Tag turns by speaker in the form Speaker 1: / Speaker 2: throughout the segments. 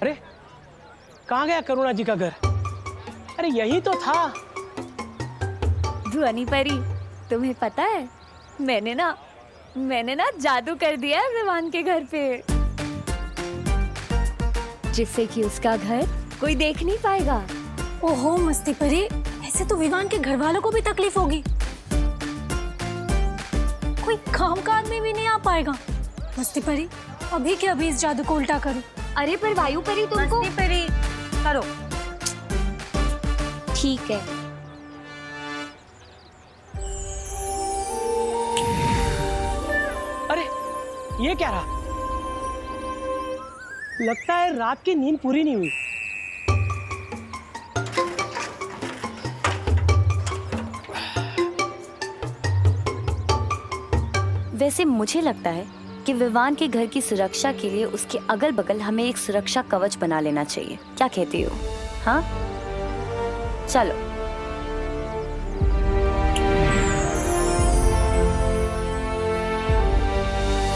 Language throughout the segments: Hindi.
Speaker 1: अरे कहाँ गया करुणा जी का घर? अरे यही तो था।
Speaker 2: ध्वनि परी, तुम्हें पता है मैंने ना जादू कर दिया है विवान के घर पे, जिससे कि उसका घर कोई देख नहीं पाएगा।
Speaker 3: ओहो मस्ती परी, ऐसे तो विवान के घर वालों को भी तकलीफ होगी, कोई काम काज में भी नहीं आ पाएगा। मस्ती परी, अभी के अभी इस जादू को उल्टा करो।
Speaker 2: अरे पर वायु परी तुमको।
Speaker 3: मस्ती परी करो।
Speaker 2: ठीक है।
Speaker 1: अरे ये क्या रहा? लगता है रात की नींद पूरी नहीं हुई।
Speaker 2: वैसे मुझे लगता है कि विवान के घर की सुरक्षा के लिए उसके अगल बगल हमें एक सुरक्षा कवच बना लेना चाहिए। क्या कहती हो? हाँ चलो।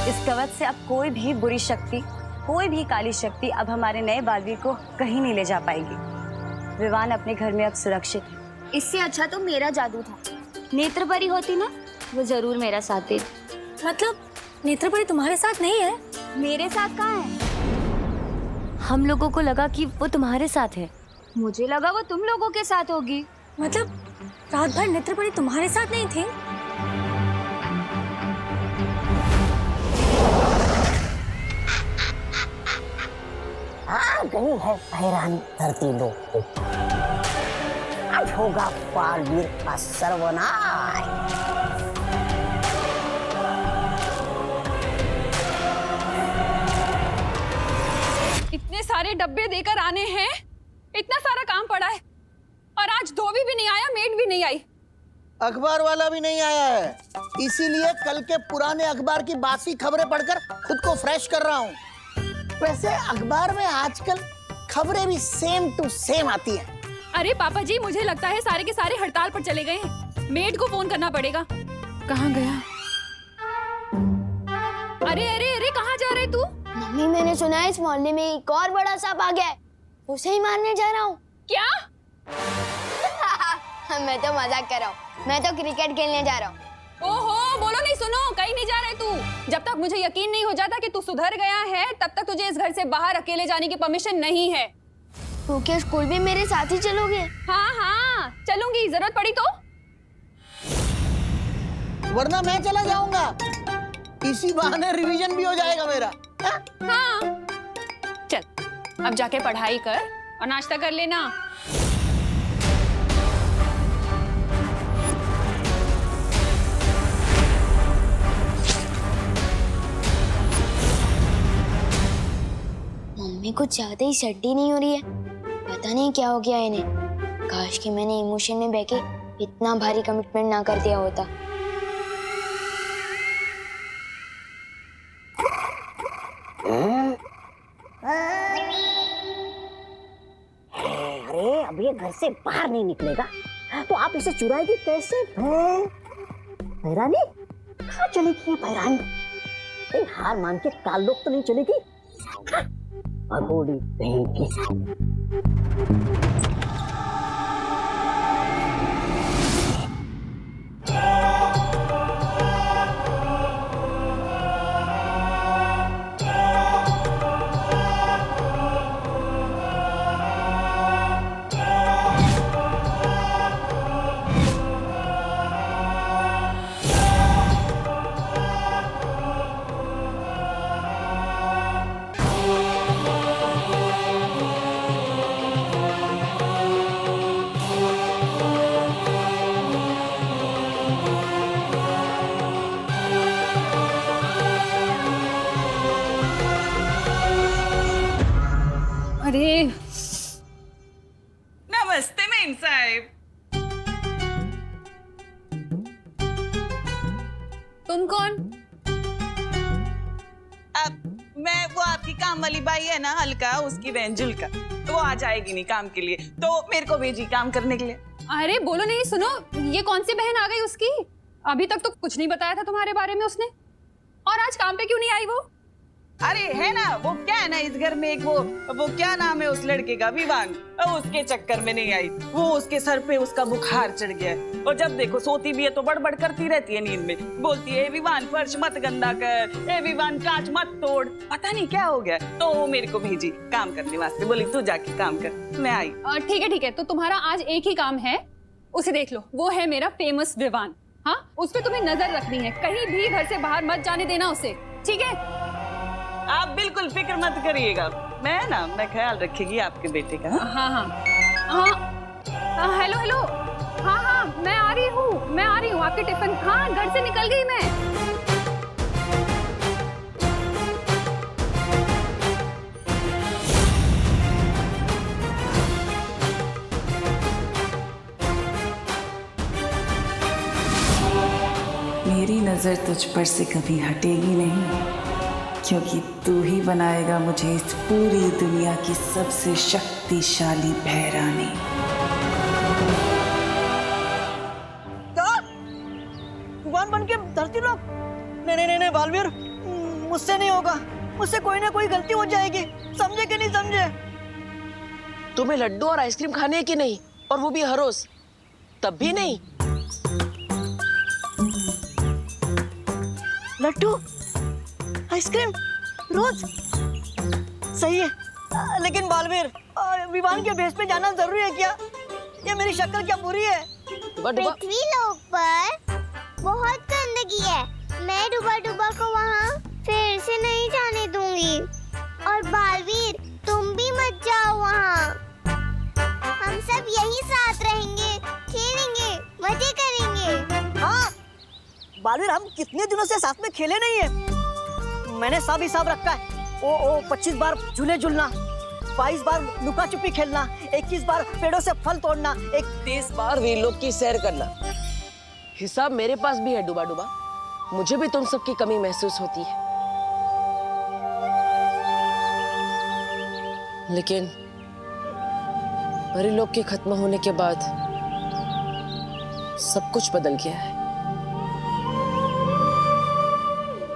Speaker 2: इस कवच से अब कोई भी बुरी शक्ति, कोई भी काली शक्ति अब हमारे नए बालवीर को कहीं नहीं ले जा पाएगी। विवान अपने घर में अब सुरक्षित है। इससे अच्छा तो मेरा जादू था। नेत्र परी होती ना, वो जरूर मेरा साथ देती।
Speaker 3: मतलब नेत्र परी तुम्हारे साथ नहीं है?
Speaker 2: मेरे साथ कहाँ है? हम लोगों को लगा कि वो तुम्हारे साथ है। मुझे लगा वो तुम लोगों के साथ होगी।
Speaker 3: मतलब रात भर नेत्र परी तुम्हारे साथ नहीं थी?
Speaker 4: आ गई है हैरान धरती लोग को। अब होगा बालवीर का सर्वनाश।
Speaker 5: इतने सारे डब्बे देकर आने हैं, इतना सारा काम पड़ा है, और आज धोबी भी नहीं आया, मेड भी नहीं आई,
Speaker 6: अखबार वाला भी नहीं आया है। इसीलिए कल के पुराने अखबार की बासी खबरें पढ़कर खुद को फ्रेश कर रहा हूँ। वैसे अखबार में आजकल खबरें भी सेम टू सेम आती हैं।
Speaker 5: अरे पापा जी, मुझे लगता है सारे के सारे हड़ताल पर चले गए हैं। मेड को फोन करना पड़ेगा। कहाँ गया? अरे अरे अरे, कहाँ जा रहे तू?
Speaker 7: मम्मी, मैंने सुना है इस मोहल्ले में एक और बड़ा सांप आ गया है, उसे ही मारने जा रहा हूँ।
Speaker 5: क्या?
Speaker 7: मैं तो मजाक कर रहा हूँ, मैं तो क्रिकेट खेलने जा रहा हूँ।
Speaker 5: ओहो, बोलो नहीं, सुनो, कहीं नहीं जा रहे तू। जब तक मुझे यकीन नहीं हो जाता कि तू सुधर गया है, तब तक तुझे इस घर से बाहर अकेले जाने की परमिशन नहीं है।
Speaker 7: तो क्या स्कूल भी मेरे साथ ही चलोगे?
Speaker 5: हाँ हाँ चलूंगी, जरूरत पड़ी तो।
Speaker 6: वरना मैं चला जाऊंगा, इसी बहाने रिवीजन भी हो जाएगा मेरा।
Speaker 5: हाँ चल, अब जाके पढ़ाई कर और नाश्ता कर लेना।
Speaker 7: मम्मी कुछ ज्यादा ही सर्दी नहीं हो रही है, पता नहीं क्या हो गया इन्हें। काश कि मैंने इमोशन में बह के इतना भारी कमिटमेंट ना कर दिया होता।
Speaker 4: अरे अब ये घर से बाहर नहीं निकलेगा तो आप इसे चुराएगी कैसे? भैरानी कहाँ चली गई? भैरानी हार मान के काल लोग तो नहीं चलेगी? भगोड़ी कहीं की।
Speaker 5: अरे
Speaker 8: नमस्ते मेम साहिब।
Speaker 5: तुम कौन?
Speaker 8: अब मैं वो आपकी काम वाली बाई है ना, अलका, उसकी बहन जुल्का, तो वो आ जाएगी नहीं काम के लिए, तो मेरे को भेजी काम करने के लिए।
Speaker 5: अरे बोलो नहीं, सुनो, ये कौन सी बहन आ गई उसकी? अभी तक तो कुछ नहीं बताया था तुम्हारे बारे में उसने, और आज काम पे क्यों नहीं आई वो?
Speaker 8: अरे है ना, वो क्या है ना, इस घर में एक वो क्या नाम है उस लड़के का, विवान, उसके चक्कर में नहीं आई। वो उसके सर पे उसका बुखार चढ़ गया है और जब देखो सोती भी है तो बड़बड़ करती रहती है नींद में, बोलती है विवान फर्श मत गंदा कर, ए विवान कांच मत तोड़, पता नहीं क्या हो गया। तो वो मेरे को भेजी काम करने वास्ते, बोली तू जाके काम कर। मैं आई।
Speaker 5: ठीक है, तो तुम्हारा आज एक ही काम है, उसे देख लो, वो है मेरा फेमस विवान। हाँ, उस पे तुम्हें नजर रखनी है, कहीं भी घर से बाहर मत जाने देना उसे, ठीक है?
Speaker 8: आप बिल्कुल फिक्र मत करिएगा, मैं ख्याल रखेगी आपके बेटे का।
Speaker 5: हाँ, हेलो, हाँ, मैं आ रही हूँ, आपके टिफिन, हाँ, घर से निकल गई मैं।
Speaker 9: मेरी नजर तुझ पर से कभी हटेगी नहीं, क्योंकि तू ही बनाएगा मुझे इस पूरी दुनिया की सबसे शक्तिशाली भैरानी।
Speaker 4: भगवान बन के धरती लोग? नहीं बालवीर, मुझसे नहीं होगा, मुझसे कोई ना कोई गलती हो जाएगी, समझे कि नहीं समझे?
Speaker 10: तुम्हें लड्डू और आइसक्रीम खाने की नहीं, और वो भी हर रोज, तब भी नहीं?
Speaker 4: लड्डू आइसक्रीम रोज सही है, लेकिन बालवीर, विवान के भेष में जाना जरूरी है क्या? ये मेरी शक्ल क्या बुरी है?
Speaker 11: पृथ्वी लोक पर बहुत गंदगी है, मैं डूबा को वहाँ फिर से नहीं जाने दूंगी। और बालवीर, तुम भी मत जाओ वहाँ, हम सब यहीं साथ रहेंगे, खेलेंगे, मजे करेंगे।
Speaker 4: हाँ बालवीर, हम कितने दिनों से साथ में खेले नहीं है। मैंने सब हिसाब रखा है, ओ 25 बार झूले झूलना, 22 बार लुका छुपी खेलना, 21 बार पेड़ों से फल तोड़ना,
Speaker 10: 30 बार वीरलोक की सैर करना। हिसाब मेरे पास भी है डूबा, मुझे भी तुम सबकी कमी महसूस होती है, लेकिन परिलोक के खत्म होने के बाद सब कुछ बदल गया है,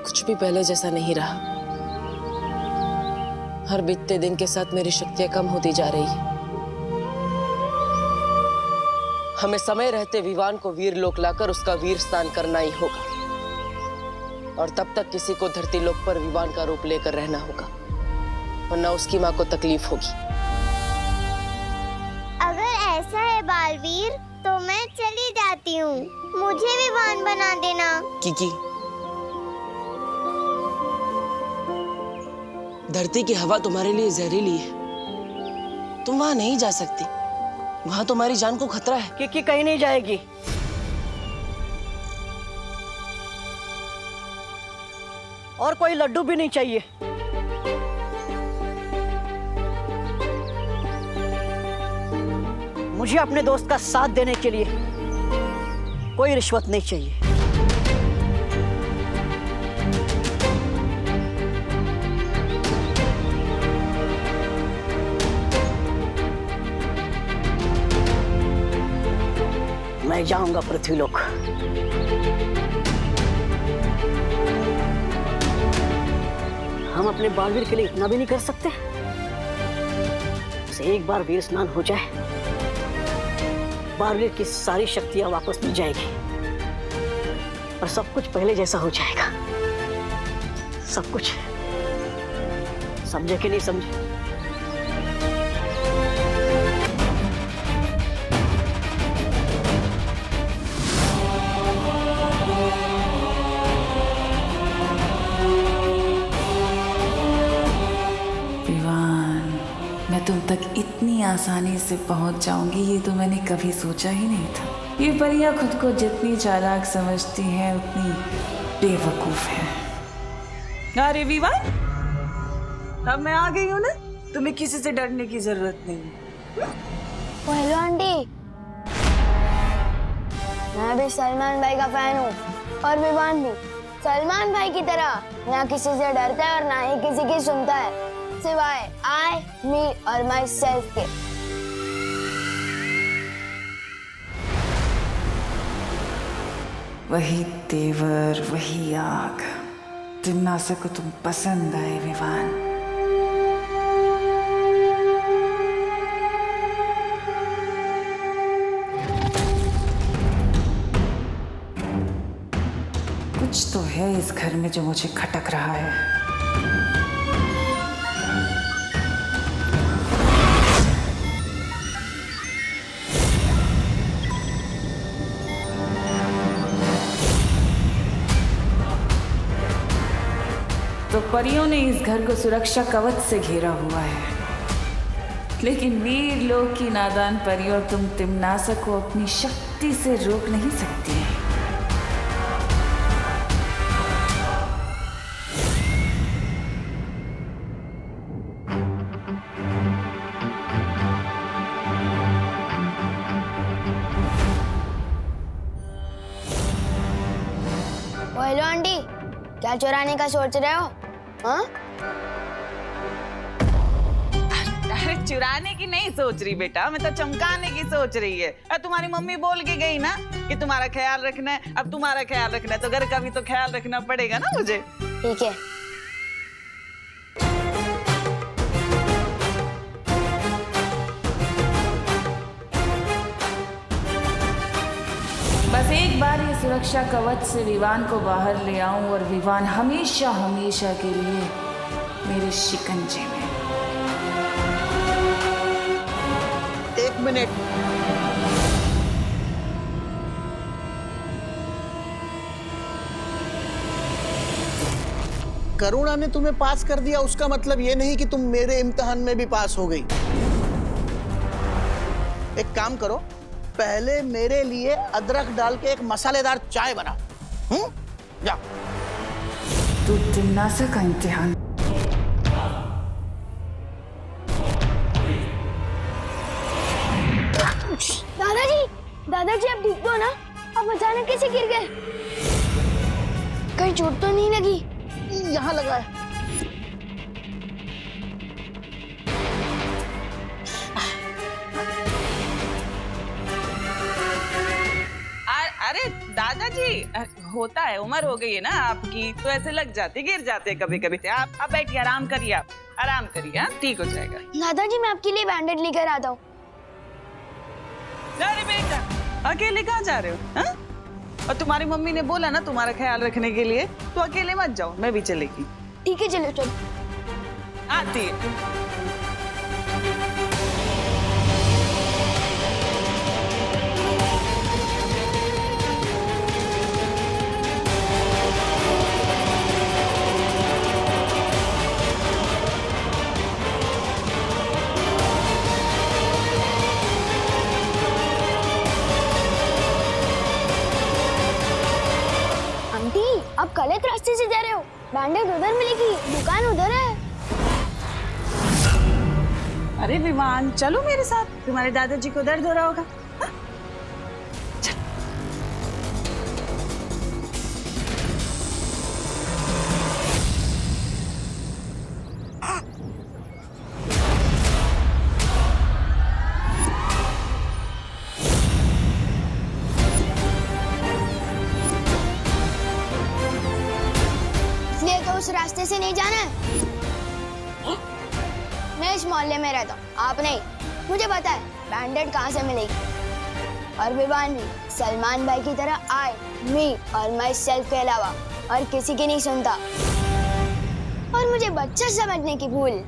Speaker 10: कुछ भी पहले जैसा नहीं रहा। हर बीतते दिन के साथ मेरी शक्तियां कम होती जा रही है। हमें समय रहते विवान को वीरलोक लाकर उसका वीर स्नान करना ही होगा, और तब तक किसी को धरती लोक पर विवान का रूप लेकर रहना होगा, वरना उसकी मां को तकलीफ होगी।
Speaker 11: अगर ऐसा है बालवीर, तो मैं चली जाती हूँ, मुझे विवान बना देना।
Speaker 10: किकी, धरती की हवा तुम्हारे लिए जहरीली है, तुम वहां नहीं जा सकती, वहां तुम्हारी जान को खतरा है।
Speaker 4: किकी कहीं नहीं जाएगी। और कोई लड्डू भी नहीं चाहिए। मुझे अपने दोस्त का साथ देने के लिए कोई रिश्वत नहीं चाहिए। मैं जाऊंगा पृथ्वीलोक। हम अपने बालवीर के लिए इतना भी नहीं कर सकते? उसे एक बार वीर स्नान हो जाए, बालवीर की सारी शक्तियां वापस मिल जाएगी और सब कुछ पहले जैसा हो जाएगा। सब कुछ। समझे कि नहीं समझे?
Speaker 9: मैं तुम तक इतनी आसानी से पहुंच जाऊंगी, ये तो मैंने कभी सोचा ही नहीं था। ये परियां खुद को जितनी चालाक समझती हैं, उतनी बेवकूफ हैं।
Speaker 8: अरे विवान, अब मैं आ गई हूँ ना, तुम्हें किसी से डरने की जरूरत नहीं।
Speaker 7: हेलो आंटी, मैं भी सलमान भाई का फैन हूँ, और विवान भी सलमान भाई की तरह ना किसी से डरता है और ना ही किसी की सुनता है, सिवाय आई, मी और माई सेल्फ के।
Speaker 9: वही तेवर, वही आग, तिम्नासा को तुम पसंद आए विवान। कुछ तो है इस घर में जो मुझे खटक रहा है। तो परियों ने इस घर को सुरक्षा कवच से घेरा हुआ है, लेकिन वीर लोक की नादान परियों तुम तिम्नासा को अपनी शक्ति से रोक नहीं सकती।
Speaker 7: हेलो आंटी, क्या चुराने का सोच रहे हो? हाँ?
Speaker 8: अरे चुराने की नहीं सोच रही बेटा, मैं तो चमकाने की सोच रही है। तुम्हारी मम्मी बोल के गई ना कि तुम्हारा ख्याल रखना है। अब तुम्हारा ख्याल रखना है तो घर का भी तो ख्याल रखना पड़ेगा ना मुझे।
Speaker 7: ठीक है।
Speaker 9: बस एक बार ये सुरक्षा कवच से विवान को बाहर ले आऊं और विवान हमेशा हमेशा के लिए मेरे शिकंजे में।
Speaker 6: 1 मिनट। करुणा ने तुम्हें पास कर दिया, उसका मतलब ये नहीं कि तुम मेरे इम्तिहान में भी पास हो गई। एक काम करो, पहले मेरे लिए अदरक डाल के एक मसालेदार चाय बना। जा।
Speaker 9: तू तिम्नासा का इम्तिहान।
Speaker 7: दादाजी अब ठीक हो ना? अब अचानक कैसे गिर गए? कहीं चोट तो नहीं लगी?
Speaker 6: यहाँ लगा है।
Speaker 8: अरे दादाजी, होता है, उम्र हो गई है ना आपकी, तो ऐसे लग जाते, गिर जाते कभी कभी। आप बैठिए, आराम करिए, आप आराम करिए, हाँ ठीक हो जाएगा।
Speaker 7: दादाजी मैं आपके लिए बैंडेड लेकर आता हूँ।
Speaker 8: अरे बेटा, अकेले कहाँ जा रहे हो? हाँ? और तुम्हारी मम्मी ने बोला ना तुम्हारा ख्याल रखने के लिए, तो अकेले मत जाओ, मैं भी चलेगी।
Speaker 7: ठीक है, चलो चलो।
Speaker 8: आती है।
Speaker 7: आप गलत रास्ते से जा रहे हो। बैंडेड उधर मिलेगी, दुकान उधर है।
Speaker 8: अरे विवान, चलो मेरे साथ, तुम्हारे दादाजी को दर्द हो रहा होगा।
Speaker 7: उस रास्ते से नहीं जाना है। मैं इस मोहल्ले में रहता हूँ, आप नहीं। मुझे पता है बैंडेड कहाँ से मिलेगी। और विवान भी सलमान भाई की तरह आई, मी और माई सेल्फ के अलावा और किसी की नहीं सुनता। और मुझे बच्चा समझने की भूल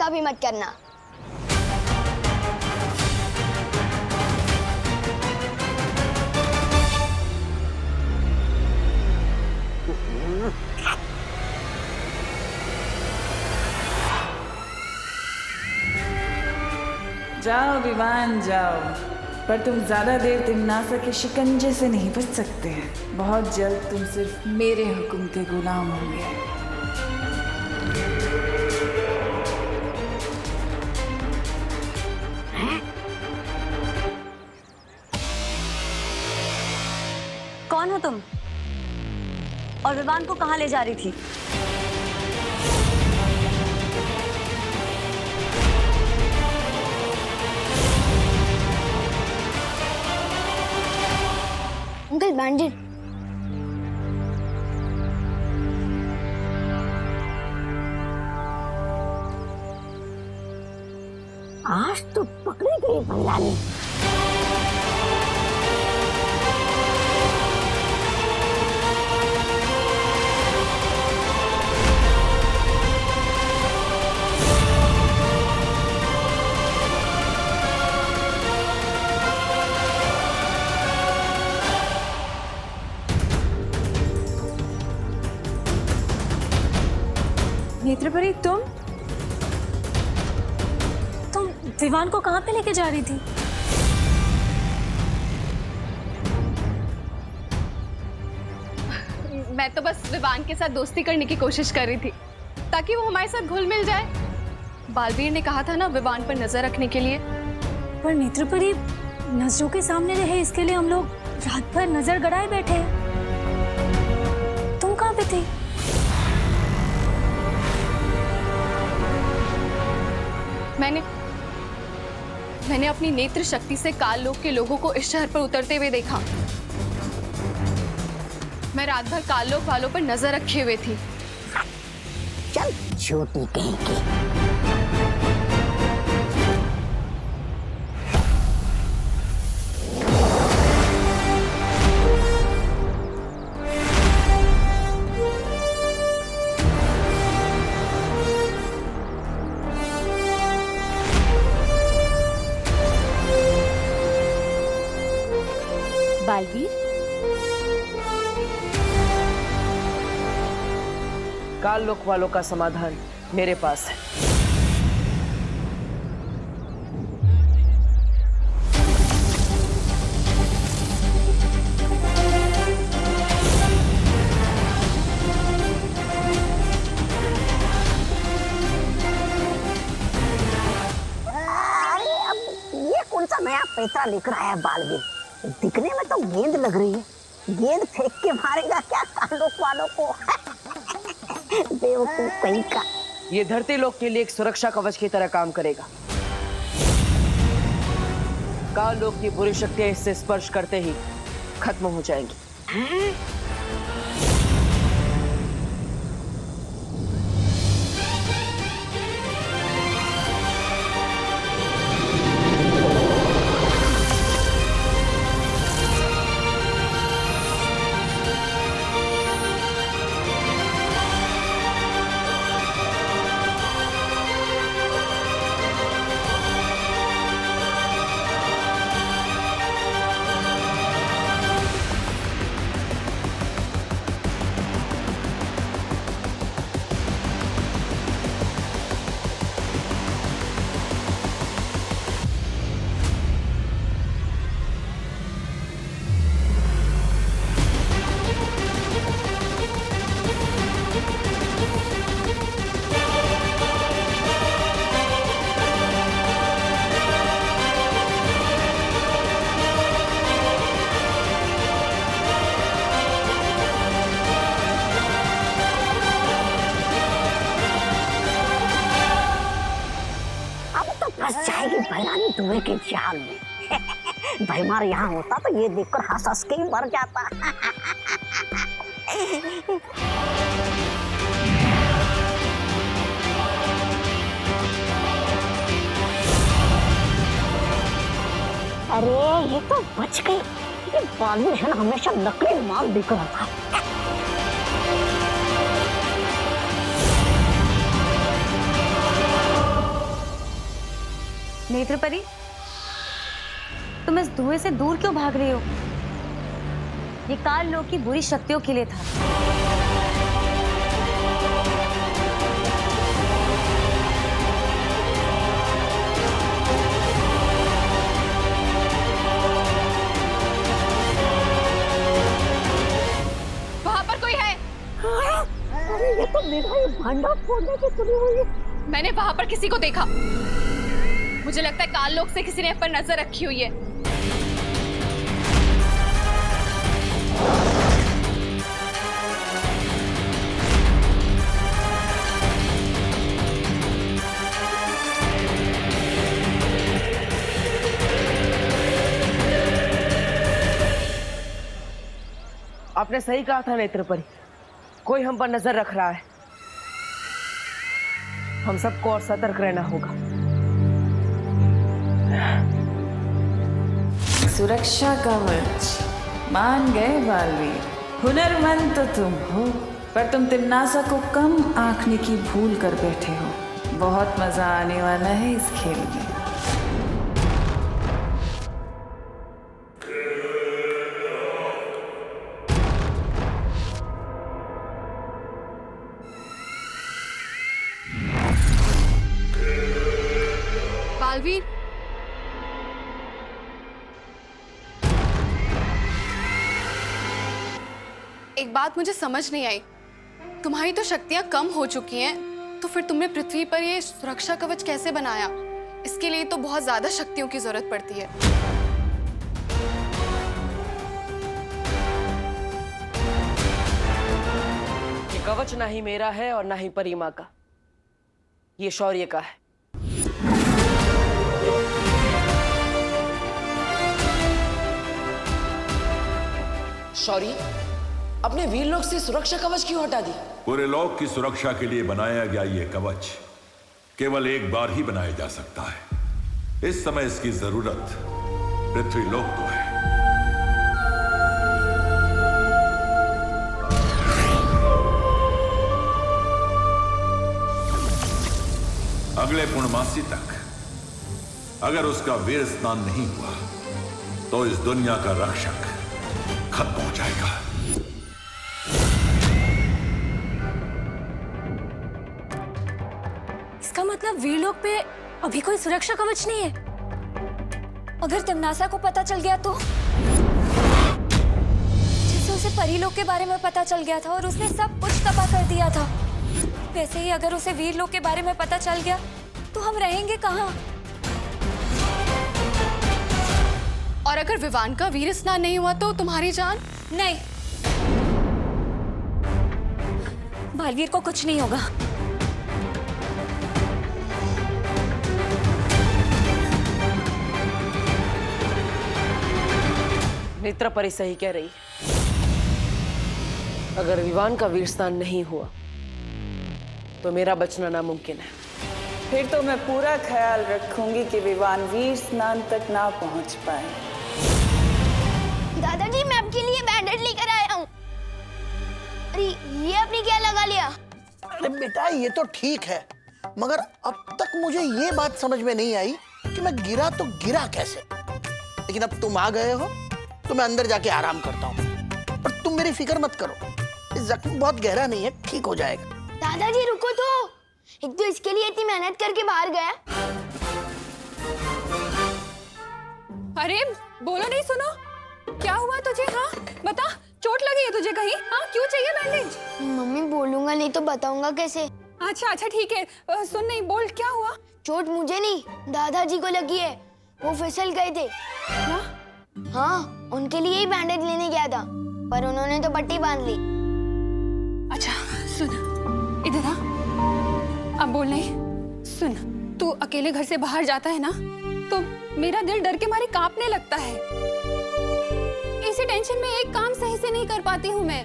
Speaker 7: कभी मत करना।
Speaker 9: जाओ विवान जाओ, पर तुम ज्यादा देर तिम्नासा के शिकंजे से नहीं बच सकते हैं। बहुत जल्द तुम सिर्फ मेरे हुक्म के गुलाम होंगे।
Speaker 2: कौन हो तुम? और विवान को कहाँ ले जा रही थी?
Speaker 7: अंकल बैंडेड।
Speaker 4: आज तो पकड़ी गई भैरानी।
Speaker 3: नेत्रपरी, तुम विवान को कहाँ पे लेके जा रही थी?
Speaker 5: मैं तो बस विवान के साथ दोस्ती करने की कोशिश कर रही थी ताकि वो हमारे साथ घुल मिल जाए। बालवीर ने कहा था ना विवान पर नजर रखने के लिए।
Speaker 3: पर नेत्रपरी, नजरों के सामने रहे इसके लिए हम लोग रात भर नजर गड़ाए बैठे हैं। तुम कहाँ पे थी?
Speaker 5: मैंने अपनी नेत्र शक्ति से काल लोक के लोगों को इस शहर पर उतरते हुए देखा। मैं रात भर काल लोक वालों पर नजर रखे हुए थी।
Speaker 4: चल छोटी कहीं की।
Speaker 2: बालवीर,
Speaker 10: काल लोक वालों का समाधान मेरे पास है।
Speaker 4: अरे अब ये कौन सा नया पैसा लेकर आया बालवीर? दिखने में तो गेंद लग रही है। गेंद फेंक के मारेगा क्या काल लोक वालों को? बेवकूफ कहीं का।
Speaker 10: ये धरती लोक के लिए एक सुरक्षा कवच की तरह काम करेगा। काल लोक की बुरी शक्तियां इससे स्पर्श करते ही खत्म हो जाएंगी।
Speaker 4: भैरानी धुएं के जाल में। भैमार यहाँ होता तो ये देखकर हंस हंस के ही मर जाता। अरे ये तो बच गई। ये बालवीर है ना, हमेशा नकली माल देकर आता है।
Speaker 2: नेत्रपरी, तुम इस धुएं से दूर क्यों भाग रही हो? ये काल लोक की बुरी शक्तियों के लिए था।
Speaker 5: वहां पर कोई है?
Speaker 4: अरे ये तो मेरा ही भांडा फोड़ने की तुली हुई है।
Speaker 5: मैंने वहां पर किसी को देखा। मुझे लगता है काल लोक से किसी ने पर नजर रखी हुई है।
Speaker 10: आपने सही कहा था नेत्रपरी, कोई हम पर नजर रख रहा है। हम सबको और सतर्क रहना होगा।
Speaker 9: सुरक्षा कवच मान गए बालवीर। हुनरमंद तो तुम हो, पर तुम तिन्नासा को कम आंकने की भूल कर बैठे हो। बहुत मजा आने वाला है इस खेल में।
Speaker 5: बालवीर, एक बात मुझे समझ नहीं आई। तुम्हारी तो शक्तियां कम हो चुकी हैं, तो फिर तुमने पृथ्वी पर ये सुरक्षा कवच कैसे बनाया? इसके लिए तो बहुत ज्यादा शक्तियों की जरूरत पड़ती है।
Speaker 10: ये कवच ना ही मेरा है और ना ही परिमा का, ये शौर्य का है। शौर्य, अपने वीर लोग से सुरक्षा कवच क्यों हटा दी?
Speaker 12: पूरे लोक की सुरक्षा के लिए बनाया गया ये कवच केवल एक बार ही बनाया जा सकता है। इस समय इसकी जरूरत पृथ्वी लोक को है। अगले पूर्णमासी तक अगर उसका वीर स्नान नहीं हुआ तो इस दुनिया का रक्षक खत्म हो जाएगा।
Speaker 3: इसका मतलब वीरलोक पे अभी कोई सुरक्षा कवच नहीं है। अगर तिम्नासा को पता चल गया तो? जैसे उसे परीलोक के बारे में पता चल गया था और उसने सब कुछ तबाह कर दिया था, वैसे ही अगर उसे वीरलोक के बारे में पता चल गया तो हम रहेंगे कहाँ?
Speaker 5: और अगर विवान का वीर स्नान नहीं हुआ तो तुम्हारी जान?
Speaker 3: नहीं, बालवीर को कुछ नहीं होगा।
Speaker 10: नेत्रपरी सही कह रही है। अगर विवान का वीर स्नान नहीं हुआ तो मेरा बचना नामुमकिन है।
Speaker 8: फिर तो मैं पूरा ख्याल रखूंगी कि विवान वीर स्नान तक ना पहुंच पाए।
Speaker 7: दादाजी, मैं आपके लिए बैंडेज लेकर आया हूँ। अरे ये आपने क्या लगा लिया?
Speaker 6: अरे बेटा, ये तो ठीक है, मगर अब तक मुझे ये बात समझ में नहीं आई कि मैं गिरा तो गिरा कैसे। लेकिन अब तुम आ गए हो तो मैं अंदर जाके आराम करता हूँ। पर तुम मेरी फिक्र मत करो, इस जख्म बहुत गहरा नहीं है, ठीक हो जाएगा।
Speaker 7: दादाजी रुको तो, एक तो इसके लिए इतनी मेहनत करके बाहर गया।
Speaker 5: अरे बोलो नहीं, सुनो क्या हुआ तुझे? हाँ बता, चोट लगी है तुझे कहीं? हाँ क्यों चाहिए बैंडेज?
Speaker 7: मम्मी बोलूंगा नहीं तो बताऊंगा कैसे?
Speaker 5: अच्छा अच्छा ठीक है, सुन नहीं, बोल क्या हुआ?
Speaker 7: चोट मुझे नहीं, दादाजी को लगी है। वो फिसल गए थे। हाँ, उनके लिए ही बैंडेज लेने गया था, पर उन्होंने तो पट्टी बांध ली।
Speaker 5: अच्छा सुन, इधर आ। अब बोल नहीं, सुन, तू अकेले घर से बाहर जाता है ना तो मेरा दिल डर के मारे कांपने लगता है। इसी टेंशन में एक काम सही से नहीं कर पाती हूँ मैं।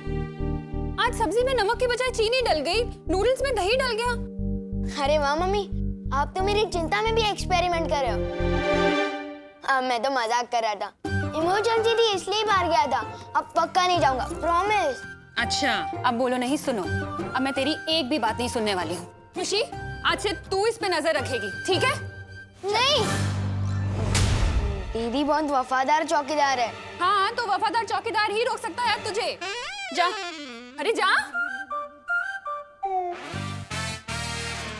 Speaker 5: आज सब्जी में नमक की बजाय चीनी डल गई, नूडल्स में दही डल गया।
Speaker 7: अरे वाह मम्मी, आप तो मेरी चिंता में भी एक्सपेरिमेंट कर रहे हो। मैं तो मजाक कर रहा था, इमरजेंसी थी इसलिए बाहर गया था। अब पक्का नहीं जाऊंगा, प्रॉमिस।
Speaker 5: अच्छा अब बोलो नहीं, सुनो, अब मैं तेरी एक भी बात नहीं सुनने वाली हूँ। खुशी, आज से तू इस पे नजर रखेगी, ठीक है?
Speaker 7: नहीं, दीदी बहुत वफादार चौकीदार है।
Speaker 5: हाँ तो वफादार चौकीदार ही रोक सकता है तुझे। जा, अरे जा।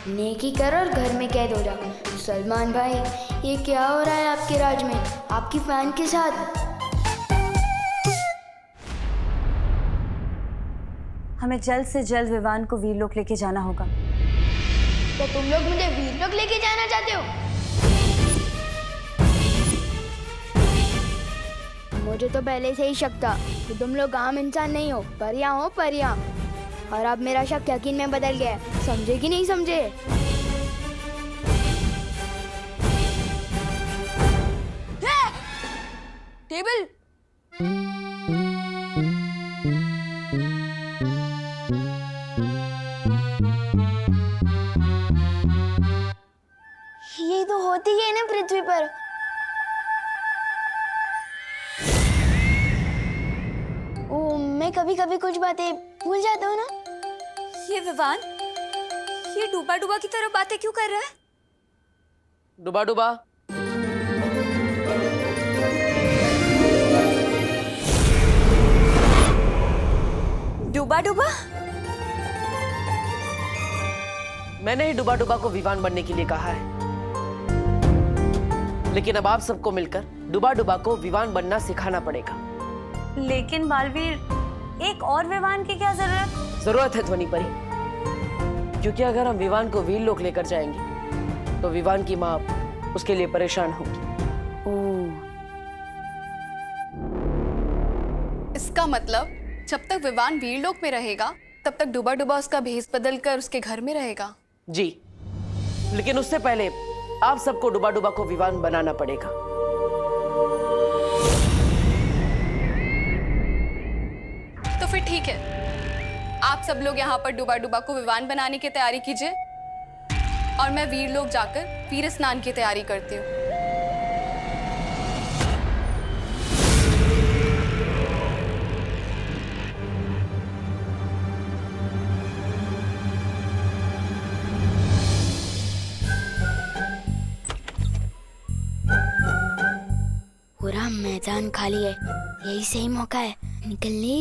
Speaker 7: नेकी कर और घर में कैद हो जा। सलमान भाई, ये क्या हो रहा है आपके राज में, आपकी फैन के साथ?
Speaker 2: हमें जल्द से जल्द विवान को वीरलोक लेके जाना होगा।
Speaker 7: तो तुम लोग मुझे वीरलोक लेके जाना चाहते हो? मुझे तो पहले से ही शक था कि तुम लोग आम इंसान नहीं हो, परियां हो परियां। और अब मेरा शक यकीन में बदल गया है। समझे कि नहीं समझे?
Speaker 5: टेबल।
Speaker 7: ये तो होती है ना पृथ्वी पर, मैं कभी कभी कुछ बातें भूल जाता हूँ ना।
Speaker 2: ये विवान, ये डूबा डूबा की तरह बातें क्यों कर रहा है?
Speaker 10: डुबा डुबा,
Speaker 2: डूबा डूबा?
Speaker 10: मैंने ही डुबा डुबा को विवान बनने के लिए कहा है, लेकिन अब आप सबको मिलकर डुबा डुबा को विवान बनना सिखाना पड़ेगा।
Speaker 2: लेकिन बालवीर, एक और विवान की क्या
Speaker 10: जरूरत है ध्वनि परी, क्योंकि अगर हम विवान को वीर लोक लेकर जाएंगे तो विवान की माँ उसके लिए परेशान होगी।
Speaker 5: इसका मतलब जब तक विवान वीरलोक में रहेगा तब तक डुबा डुबा उसका भेष बदल कर उसके घर में रहेगा।
Speaker 10: जी, लेकिन उससे पहले आप सबको डुबा डुबा को विवान बनाना पड़ेगा।
Speaker 5: तो फिर ठीक है, आप सब लोग यहाँ पर डुबा डुबा को विवान बनाने की तैयारी कीजिए और मैं वीरलोक जाकर वीर स्नान की तैयारी करती हूँ।
Speaker 7: पूरा मैदान खाली है, यही सही मौका है निकलने।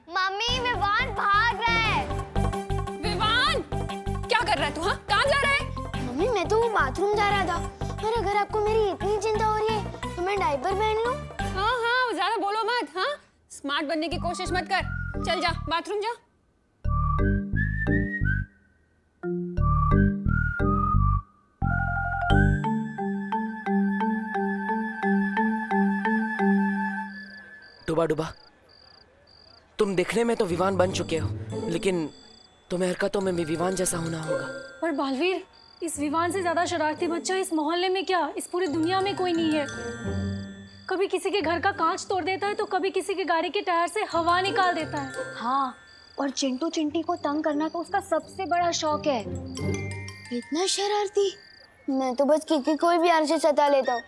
Speaker 11: मम्मी विवान भाग रहा है।
Speaker 5: विवान, क्या कर रहा है तू? हाँ, कहाँ जा रहा है?
Speaker 7: मम्मी मैं तो बाथरूम जा रहा था, और अगर आपको मेरी इतनी चिंता हो रही है तो मैं डायपर पहन लूं?
Speaker 5: हाँ हाँ, ज्यादा बोलो मत। हाँ, स्मार्ट बनने की कोशिश मत कर। चल जा, बाथरूम जा।
Speaker 10: डुबा डुबा, तुम दिखने में तो विवान बन चुके हो, लेकिन तुम्हें हरकतों में भी विवान जैसा होना होगा।
Speaker 3: पर बालवीर, इस विवान से ज्यादा शरारती बच्चा इस मोहल्ले में क्या, इस पूरी दुनिया में कोई नहीं है। कभी किसी के घर का कांच तोड़ देता है तो कभी किसी के गाड़ी के टायर से हवा निकाल देता है।
Speaker 2: हाँ, और चिंटू चिंटी को तंग करना तो उसका सबसे बड़ा शौक है।
Speaker 7: इतना शरारती। मैं तो बस किसी कोई भी आर से सता लेता हूँ।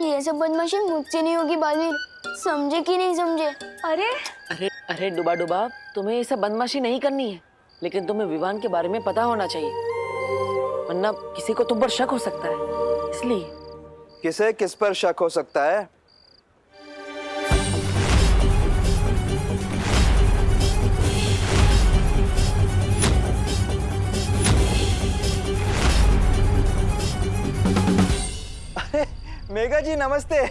Speaker 7: ये सब बदमाशी मुझसे नहीं होगी बालवीर, समझे कि नहीं समझे?
Speaker 2: अरे
Speaker 10: अरे अरे डुबा डुबा, तुम्हें ये सब बदमाशी नहीं करनी है, लेकिन तुम्हें विवान के बारे में पता होना चाहिए, वरना किसी को तुम पर शक हो सकता है। इसलिए
Speaker 13: किसे किस पर शक हो सकता है? अरे मेघा जी नमस्ते।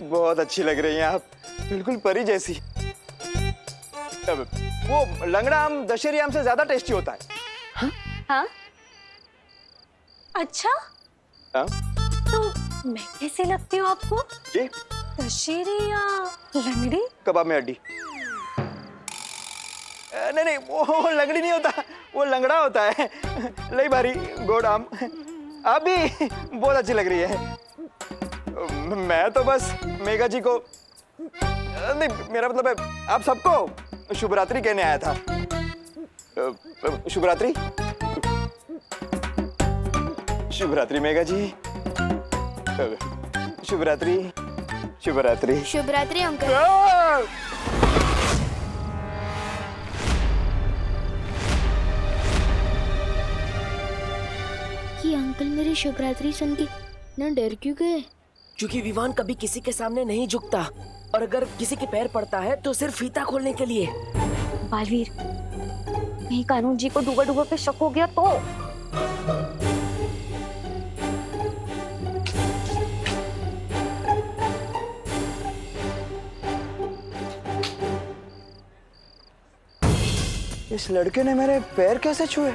Speaker 13: बहुत अच्छी लग रही हैं आप, बिल्कुल परी जैसी। वो लंगड़ा आम दशहरी आम से ज्यादा टेस्टी होता है।
Speaker 3: हाँ? हाँ? अच्छा?
Speaker 13: हाँ?
Speaker 3: तो मैं कैसे लगती हूँ आपको?
Speaker 13: जी?
Speaker 3: दशहरी या लंगड़ी?
Speaker 13: कबाब में हड्डी। नहीं नहीं, वो लंगड़ी नहीं होता, वो लंगड़ा होता है। लई भारी गोड़ आम। आप भी बहुत अच्छी लग रही है। मैं तो बस मेघा जी को, नहीं मेरा मतलब है आप सबको शुभ रात्रि कहने आया था। शुभ रात्रि। शुभ रात्रि मेघा जी। शुभ रात्रि। शुभ रात्रि।
Speaker 7: शुभ रात्रि अंकल। ये अंकल मेरी शुभ रात्रि सुन के ना डर क्यों गए?
Speaker 10: क्योंकि विवान कभी किसी के सामने नहीं झुकता, और अगर किसी के पैर पड़ता है तो सिर्फ फीता खोलने के लिए।
Speaker 2: बालवीर, कहीं कानून जी को डूबा डूबा पे शक हो गया तो?
Speaker 13: इस लड़के ने मेरे पैर कैसे छुए?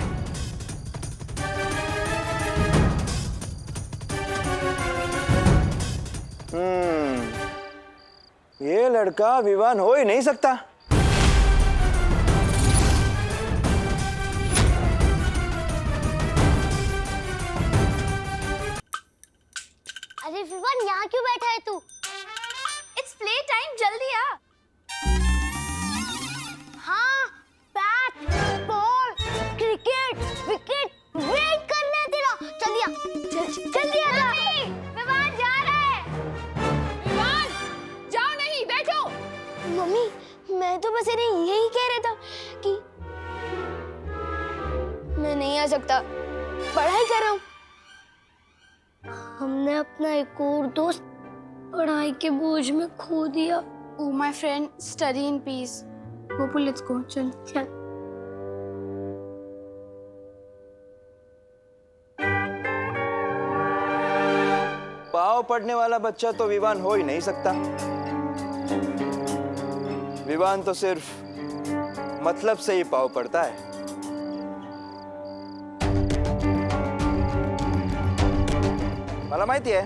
Speaker 13: ये लड़का विवान हो ही नहीं सकता।
Speaker 11: अरे विवान, यहाँ क्यों बैठा है तू?
Speaker 2: इट्स प्ले टाइम, जल्दी आ।
Speaker 11: हाँ, बैट, बॉल,
Speaker 7: से नहीं यही कह रहा था कि मैं नहीं आ सकता, पढ़ाई कर रहा हूँ। हमने अपना एक और दोस्त पढ़ाई के बोझ में खो दिया।
Speaker 11: Oh my friend, study in peace. Gopal, let's go. चल।
Speaker 7: चल।
Speaker 13: पाव पड़ने वाला बच्चा तो विवान हो ही नहीं सकता। विवान तो सिर्फ मतलब से ही पाव पड़ता है। मला माहिती है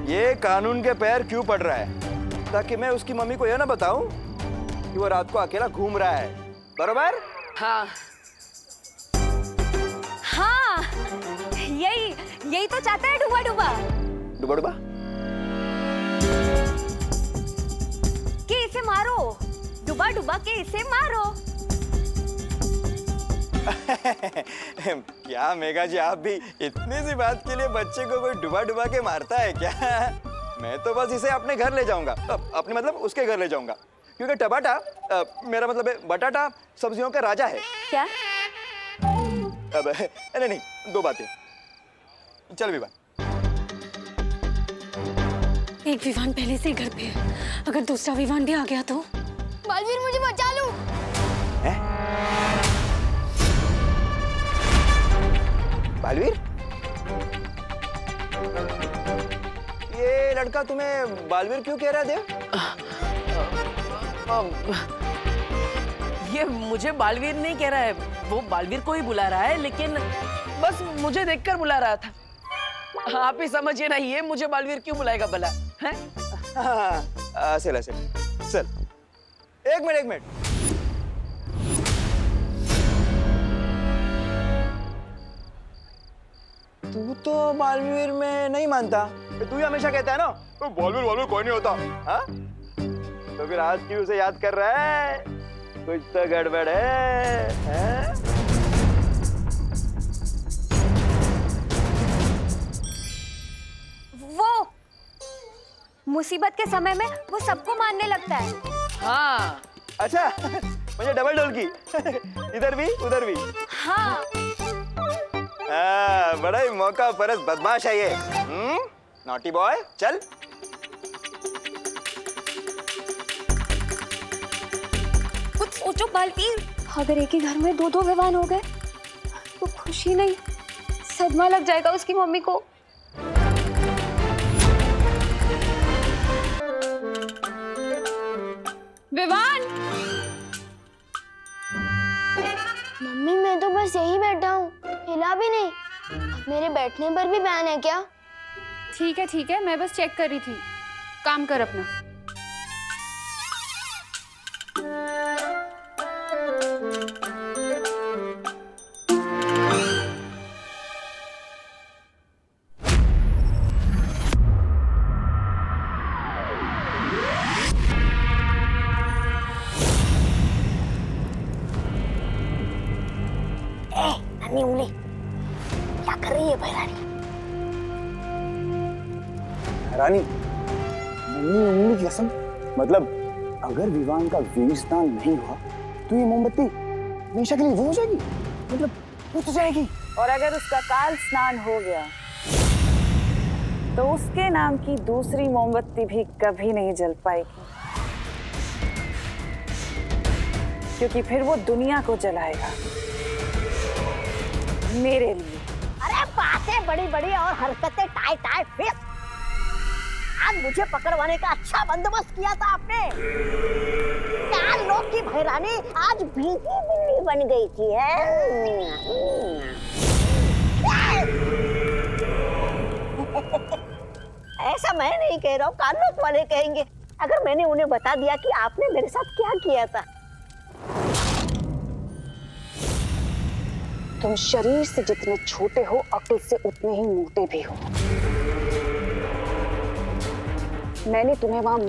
Speaker 13: ये कानून के पैर क्यों पड़ रहा है, ताकि मैं उसकी मम्मी को यह ना बताऊं कि वो रात को अकेला घूम रहा है, बरोबर?
Speaker 10: हाँ
Speaker 2: हाँ, यही तो चाहता है डुबा डुबा।
Speaker 13: डुबा डुबा?
Speaker 2: कि इसे मारो, डुबा डुबा के इसे मारो।
Speaker 13: क्या मेघा जी, आप भी इतनी सी बात के लिए बच्चे को कोई डुबा डुबा के मारता है क्या? मैं तो बस इसे अपने घर ले जाऊंगा, अपने मतलब उसके घर ले जाऊंगा, क्योंकि टमाटा मेरा मतलब है बटाटा सब्जियों का राजा है।
Speaker 2: क्या?
Speaker 13: अब नहीं, दो बातें। चल विवान।
Speaker 3: एक विवान पहले से ही घर पे है, अगर दूसरा विवान भी आ गया तो?
Speaker 7: बालवीर, मुझे बचा लो।
Speaker 13: बालवीर, ये लड़का तुम्हें बालवीर क्यों कह रहा है देव?
Speaker 10: ये मुझे बालवीर नहीं कह रहा है, वो बालवीर को ही बुला रहा है, लेकिन बस मुझे देखकर बुला रहा था। आप ही समझिए ना, ये मुझे बालवीर क्यों बुलाएगा भला? हैं?
Speaker 13: चल एक मिनट। तू तो बालवीर में नहीं मानता, तू ही हमेशा कहता है ना बालवीर कोई नहीं होता। हाँ? तो फिर आज क्यों उसे याद कर रहा है? कुछ तो गड़बड़ है?
Speaker 2: वो मुसीबत के समय में वो सबको मानने लगता है।
Speaker 10: हाँ।
Speaker 13: अच्छा, मुझे डबल डोल की। इधर भी उधर भी।
Speaker 2: हाँ।
Speaker 13: बड़ा ही मौका परस बदमाश है ये। नॉटी बॉय, चल।
Speaker 2: कुछ सोचो बालवीर, अगर एक ही घर में दो विवान हो गए तो खुशी नहीं, सदमा लग जाएगा उसकी मम्मी को।
Speaker 5: विवान!
Speaker 7: मम्मी, मैं तो बस यही बैठा हूँ, हिला भी नहीं। मेरे बैठने पर भी बैन है क्या?
Speaker 5: ठीक है, मैं बस चेक कर रही थी। काम कर अपना।
Speaker 4: नन्ही उंगली, क्या कर रही है भैरानी?
Speaker 14: रानी, नन्ही उंगली की कसम, मतलब अगर विवान का वीर स्नान नहीं हुआ तो ये मोमबत्ती हमेशा के लिए वो हो जाएगी, मतलब बुझ जाएगी।
Speaker 9: और अगर उसका काल स्नान हो गया तो उसके नाम की दूसरी मोमबत्ती भी कभी नहीं जल पाएगी, क्योंकि फिर वो दुनिया को जलाएगा मेरे लिए।
Speaker 4: अरे बातें बड़ी बड़ी और हरकतें टाइट टाइट फिर। आज मुझे पकड़वाने का अच्छा बंदोबस्त किया था आपने। 4 लोग की भैरानी आज भीगी बिल्ली बन गई थी है? ऐसा मैं नहीं कह रहा हूँ, कानून वाले कहेंगे अगर मैंने उन्हें बता दिया कि आपने मेरे साथ क्या किया था। तुम शरीर से जितने छोटे हो, अक्ल से उतने ही मोटे भी हो। मैंने तुम्हें वहां